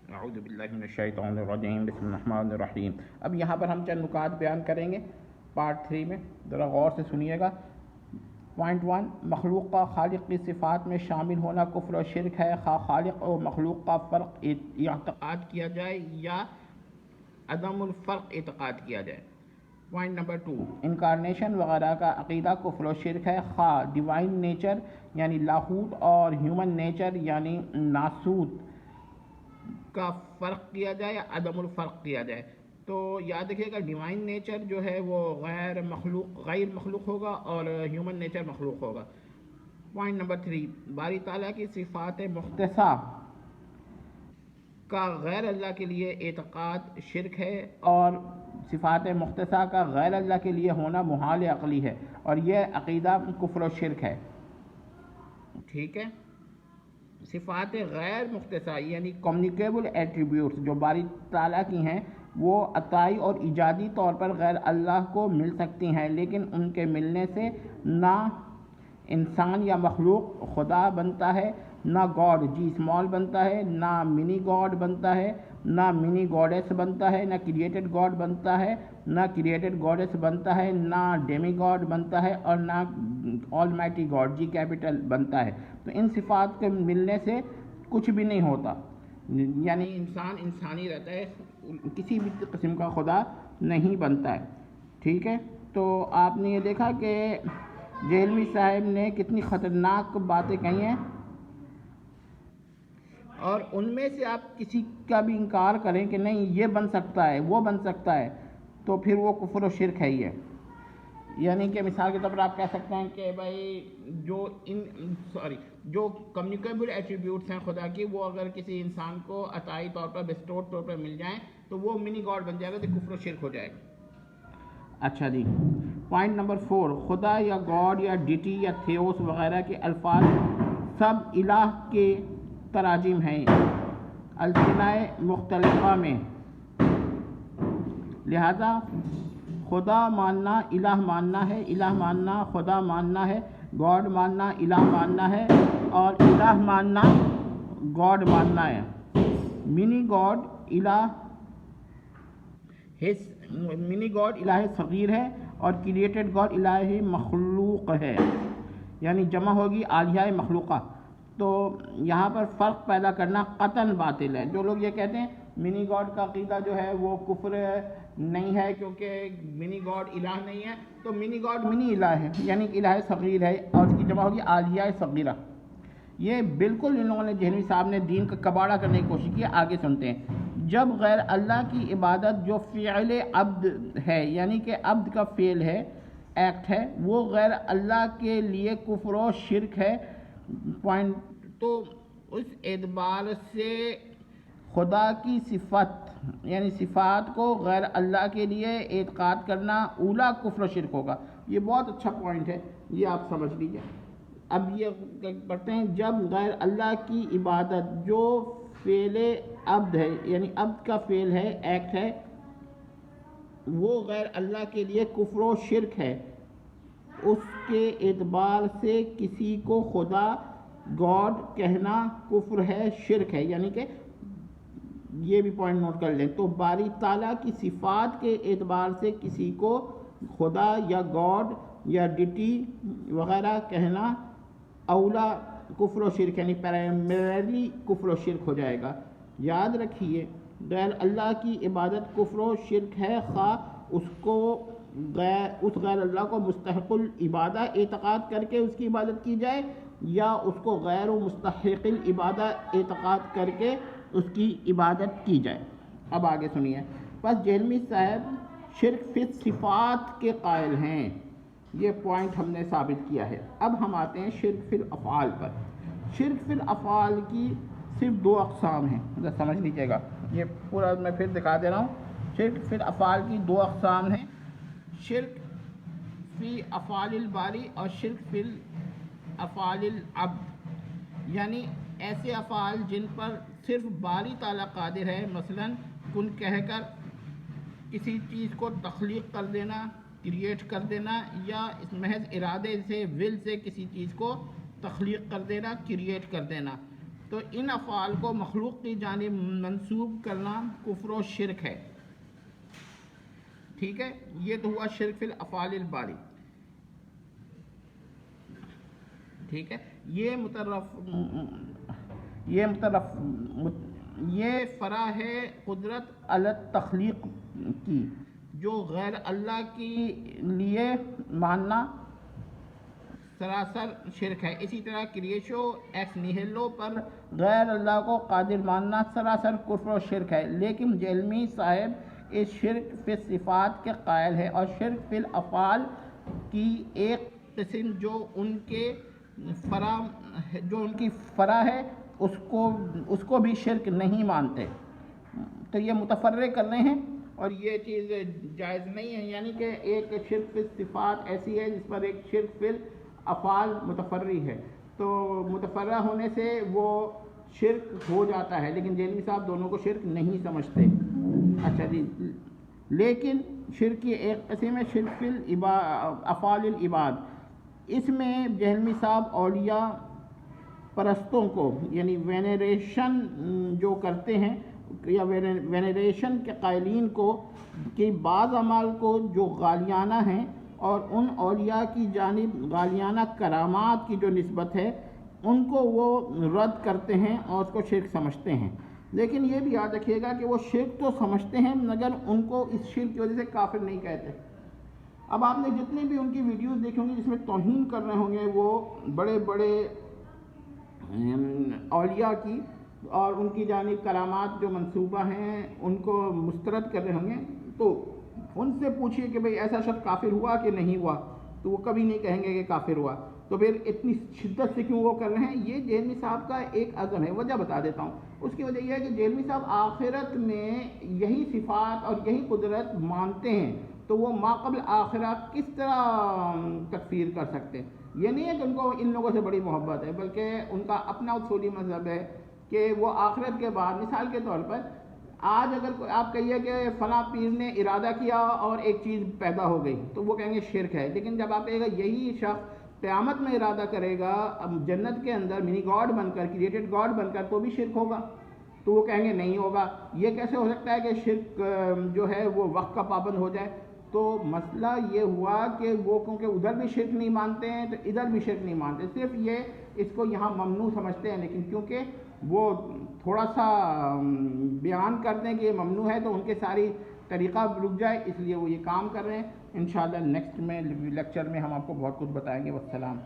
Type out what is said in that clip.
اعوذ باللہ من الشیطان الرجیم، بسم اللہ الرحمن الرحیم۔ اب یہاں پر ہم چند نکات بیان کریں گے پارٹ 3 میں، ذرا غور سے سنیے گا۔ پوائنٹ 1، مخلوق کا خالق کی صفات میں شامل ہونا کفر و شرک ہے، خواہ خالق اور مخلوق کا فرق اعتقاد کیا جائے یا عدم الفرق اعتقاد کیا جائے۔ پوائنٹ نمبر 2، انکارنیشن وغیرہ کا عقیدہ کفر و شرک ہے، خواہ ڈیوائن نیچر یعنی لاہوت اور ہیومن نیچر یعنی ناسوت کا فرق کیا جائے یا عدم الفرق کیا جائے۔ تو یاد رکھیے گا، ڈیوائن نیچر جو ہے وہ غیر مخلوق ہوگا اور ہیومن نیچر مخلوق ہوگا۔ پوائنٹ نمبر 3، باری تعالیٰ کی صفات مختصہ کا غیر اللہ کے لیے اعتقاد شرک ہے، اور صفات مختصہ کا غیر اللہ کے لیے ہونا محال عقلی ہے، اور یہ عقیدہ کفر و شرک ہے۔ ٹھیک ہے، صفات غیر مختصہ یعنی کمیونیکیبل ایٹریبیوٹس جو باری تعالیٰ کی ہیں، وہ عطائی اور ایجادی طور پر غیر اللہ کو مل سکتی ہیں، لیکن ان کے ملنے سے نہ انسان یا مخلوق خدا بنتا ہے، نہ گاڈ جی اسمال بنتا ہے، نہ منی گاڈ بنتا ہے، نہ منی گاڈیس بنتا ہے، نہ کریٹڈ گاڈ بنتا ہے، نہ کریٹڈ گاڈیس بنتا ہے، نہ ڈیمی گاڈ بنتا ہے، اور نہ آلمائٹی گاڈ جی کیپٹل بنتا ہے۔ تو ان صفات کے ملنے سے کچھ بھی نہیں ہوتا، یعنی انسان انسانی رہتا ہے، کسی بھی قسم کا خدا نہیں بنتا ہے۔ ٹھیک ہے، تو آپ نے یہ دیکھا کہ جہلمی صاحب نے کتنی خطرناک باتیں کہی ہیں، اور ان میں سے آپ کسی کا بھی انکار کریں کہ نہیں یہ بن سکتا ہے وہ بن سکتا ہے، تو پھر وہ کفر و شرک ہے ہی ہے۔ یعنی کہ مثال کے طور پر آپ کہہ سکتے ہیں کہ بھائی جو کمیونیکیبل ایٹریبیوٹس ہیں خدا کی، وہ اگر کسی انسان کو عطائی طور پر بیسٹورڈ طور پر مل جائیں تو وہ منی گاڈ بن جائے گا، تو کفر و شرک ہو جائے گا۔ اچھا جی، پوائنٹ نمبر 4، خدا یا گاڈ یا ڈیٹی یا تھیوس وغیرہ کے الفاظ سب الہ کے تراجم ہیں السنۂ مختلفہ میں، لہذا خدا ماننا الہ ماننا ہے، الہ ماننا خدا ماننا ہے، گاڈ ماننا الہ ماننا ہے، اور الہ ماننا گاڈ ماننا ہے۔ منی گاڈ الہ صغیر ہے، اور کریٹڈ گاڈ الہ مخلوق ہے، یعنی جمع ہوگی آلیہ مخلوقہ۔ تو یہاں پر فرق پیدا کرنا قطعاً باطل ہے۔ جو لوگ یہ کہتے ہیں منی گاڈ کا عقیدہ جو ہے وہ کفر نہیں ہے کیونکہ منی گاڈ الہ نہیں ہے، تو منی گاڈ منی الہ ہے، یعنی کہ الہ صغیر ہے، اور اس کی جمع ہوگی آلیہ صغیرہ۔ یہ بالکل ان لوگوں نے جہلمی صاحب نے دین کا کباڑہ کرنے کی کوشش کی ہے۔ آگے سنتے ہیں، جب غیر اللہ کی عبادت جو فعل عبد ہے، یعنی کہ عبد کا فعل ہے، ایکٹ ہے، وہ غیر اللہ کے لیے کفر و شرک ہے۔ پوائنٹ، تو اس اعتبار سے خدا کی صفت یعنی صفات کو غیر اللہ کے لیے اعتقاد کرنا اولا کفر و شرک ہوگا۔ یہ بہت اچھا پوائنٹ ہے، یہ آپ سمجھ لیجئے۔ اب یہ پڑھتے ہیں، جب غیر اللہ کی عبادت جو فعل عبد ہے، یعنی عبد کا فعل ہے، ایکٹ ہے، وہ غیر اللہ کے لیے کفر و شرک ہے، اس کے اعتبار سے کسی کو خدا گاڈ کہنا کفر ہے، شرک ہے۔ یعنی کہ یہ بھی پوائنٹ نوٹ کر لیں، تو باری تعالیٰ کی صفات کے اعتبار سے کسی کو خدا یا گاڈ یا ڈیٹی وغیرہ کہنا اولا کفر و شرک، یعنی پرائمریلی کفر و شرک ہو جائے گا۔ یاد رکھیے، غیر اللہ کی عبادت کفر و شرک ہے، خواہ اس غیر اللہ کو مستحق العبادہ اعتقاد کر کے اس کی عبادت کی جائے، یا اس کو غیر و مستحق العبادہ اعتقاد کر کے اس کی عبادت کی جائے۔ اب آگے سنیے، پس جہلمی صاحب شرک فی صفات کے قائل ہیں، یہ پوائنٹ ہم نے ثابت کیا ہے۔ اب ہم آتے ہیں شرک فی الافعال پر۔ شرک فی الافعال کی صرف 2 اقسام ہیں، سمجھ لیجیے گا، یہ پورا میں پھر دکھا دے رہا ہوں۔ شرک فی الافعال کی 2 اقسام ہیں، شرک فی افعال الباری اور شرک فی افعال العبد، یعنی ایسے افعال جن پر صرف باری تعالیٰ قادر ہے، مثلا کن کہہ کر کسی چیز کو تخلیق کر دینا، کریٹ کر دینا، یا اس محض ارادے سے ول سے کسی چیز کو تخلیق کر دینا، کریٹ کر دینا۔ تو ان افعال کو مخلوق کی جانب منسوب کرنا کفر و شرک ہے، ٹھیک ہے. یہ تو ہوا شرک فی الافعال الباری، ٹھیک ہے. یہ فرع ہے قدرت علی التخلیق کی، جو غیر اللہ کے لیے ماننا سراسر شرک ہے. اسی طرح کریشو ایکس نیہلو پر غیر اللہ کو قادر ماننا سراسر کفر و شرک ہے. لیکن جہلمی صاحب اس شرک فی صفات کے قائل ہے، اور شرک فی الافعال کی ایک قسم جو ان کی فرع ہے اس کو بھی شرک نہیں مانتے. تو یہ متفرق کر رہے ہیں اور یہ چیز جائز نہیں ہے. یعنی کہ ایک شرک فی صفات ایسی ہے جس پر ایک شرک فی افعال متفرع ہے، تو متفرع ہونے سے وہ شرک ہو جاتا ہے. لیکن جیلمی صاحب دونوں کو شرک نہیں سمجھتے. اچھا جی، لیکن شرک کی ایک قسم ہے شرک فی افعال العباد. اس میں جہلمی صاحب اولیاء پرستوں کو یعنی وینریشن جو کرتے ہیں یا وینریشن کے قائلین کو کہ بعض اعمال کو جو غالیانہ ہیں اور ان اولیاء کی جانب غالیانہ کرامات کی جو نسبت ہے ان کو وہ رد کرتے ہیں اور اس کو شرک سمجھتے ہیں. لیکن یہ بھی یاد رکھیے گا کہ وہ شرک تو سمجھتے ہیں مگر ان کو اس شرک کی وجہ سے کافر نہیں کہتے. اب آپ نے جتنے بھی ان کی ویڈیوز دیکھی ہوں گی جس میں توہین کر رہے ہوں گے وہ بڑے بڑے اولیاء کی اور ان کی جانب کرامات جو منصوبہ ہیں ان کو مسترد کر رہے ہوں گے، تو ان سے پوچھیے کہ بھئی ایسا شخص کافر ہوا کہ نہیں ہوا، تو وہ کبھی نہیں کہیں گے کہ کافر ہوا. تو پھر اتنی شدت سے کیوں وہ کر رہے ہیں؟ یہ جہلمی صاحب کا ایک عزم ہے. وجہ بتا دیتا ہوں. اس کی وجہ یہ ہے کہ جہلمی صاحب آخرت میں یہی صفات اور یہی قدرت مانتے ہیں، تو وہ ما قبل آخرہ کس طرح تکفیر کر سکتے ہیں؟ یہ نہیں ہے کہ ان کو ان لوگوں سے بڑی محبت ہے، بلکہ ان کا اپنا اصولی مذہب ہے کہ وہ آخرت کے بعد، مثال کے طور پر آج اگر آپ کہیے کہ فلاں پیر نے ارادہ کیا اور ایک چیز پیدا ہو گئی تو وہ کہیں گے شرک ہے. لیکن جب آپ کہے گا یہی شخص قیامت میں ارادہ کرے گا جنت کے اندر منی گاڈ بن کر، کریٹڈ گاڈ بن کر، تو بھی شرک ہوگا، تو وہ کہیں گے نہیں ہوگا. یہ کیسے ہو سکتا ہے کہ شرک جو ہے وہ وقت کا پابند ہو جائے؟ تو مسئلہ یہ ہوا کہ وہ کیونکہ ادھر بھی شرک نہیں مانتے ہیں تو ادھر بھی شرک نہیں مانتے، صرف یہ اس کو یہاں ممنوع سمجھتے ہیں. لیکن کیونکہ وہ تھوڑا سا بیان کر دیں کہ یہ ممنوع ہے تو ان کے ساری طریقہ رک جائے، اس لیے وہ یہ کام کر رہے ہیں. انشاءاللہ نیکسٹ میں لیکچر میں ہم آپ کو بہت کچھ بتائیں گے. والسلام.